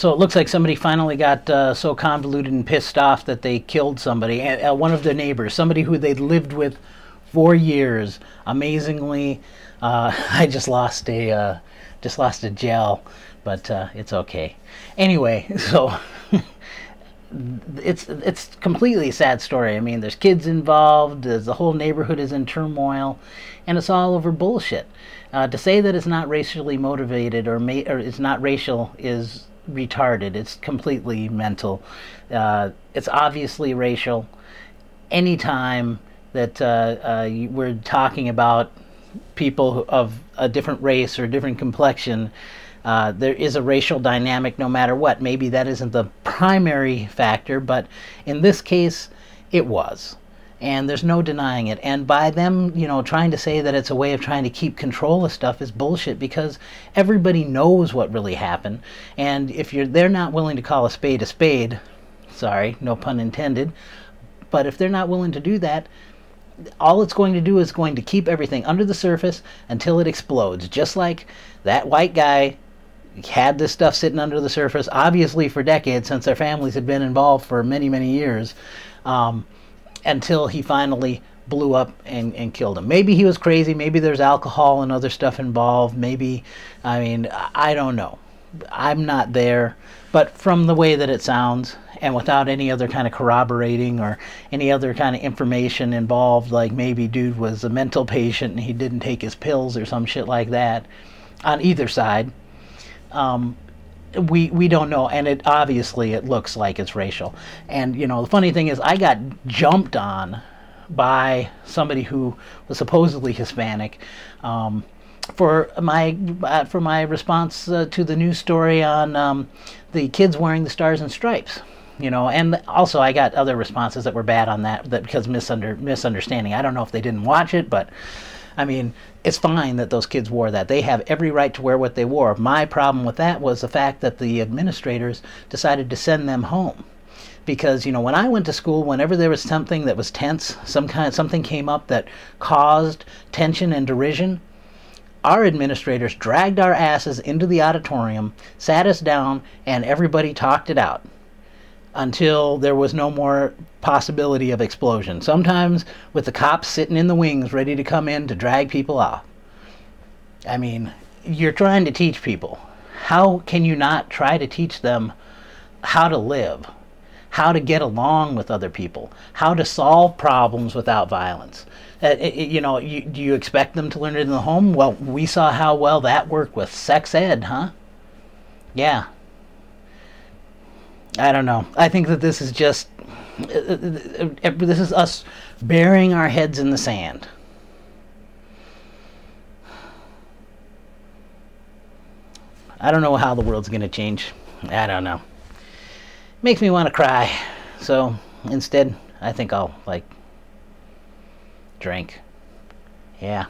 So it looks like somebody finally got so convoluted and pissed off that they killed somebody, one of their neighbors, somebody who they'd lived with for years. Amazingly, I just lost a gel, but it's okay. Anyway, so it's completely a sad story. I mean, there's kids involved, the whole neighborhood is in turmoil, and it's all over bullshit. To say that it's not racially motivated or it's not racial is retarded. It's completely mental. It's obviously racial. Anytime that we're talking about people of a different race or a different complexion, there is a racial dynamic no matter what. Maybe that isn't the primary factor, but in this case, it was. And there's no denying it. And by them, trying to say that it's a way of trying to keep control of stuff is bullshit, because everybody knows what really happened. And if they're not willing to call a spade, sorry, no pun intended, but if they're not willing to do that, all it's going to do is going to keep everything under the surface until it explodes. Just like that white guy had this stuff sitting under the surface, obviously for decades, since their families had been involved for many, many years. Until he finally blew up and killed him. Maybe he was crazy. Maybe there's alcohol and other stuff involved. Maybe, I mean, I don't know. I'm not there. But from the way that it sounds, and without any other kind of corroborating or any other kind of information involved, like maybe dude was a mental patient and he didn't take his pills or some shit like that, on either side, we don't know, and it looks like it's racial. And the funny thing is, I got jumped on by somebody who was supposedly Hispanic for my response to the news story on the kids wearing the Stars and Stripes. And also I got other responses that were bad on that because misunderstanding. I don't know if they didn't watch it, but I mean, it's fine that those kids wore that. They have every right to wear what they wore. My problem with that was the fact that the administrators decided to send them home. Because, when I went to school, whenever there was something that was tense, something came up that caused tension and derision, our administrators dragged our asses into the auditorium, sat us down, and everybody talked it out until there was no more possibility of explosion. Sometimes with the cops sitting in the wings ready to come in to drag people off. I mean, you're trying to teach people. How can you not try to teach them how to live, how to get along with other people, how to solve problems without violence? Do you expect them to learn it in the home? Well, we saw how well that worked with sex ed, huh? Yeah. I don't know. I think that this is just, this is us burying our heads in the sand. I don't know how the world's going to change. I don't know. Makes me want to cry. So instead, I think I'll, drink. Yeah.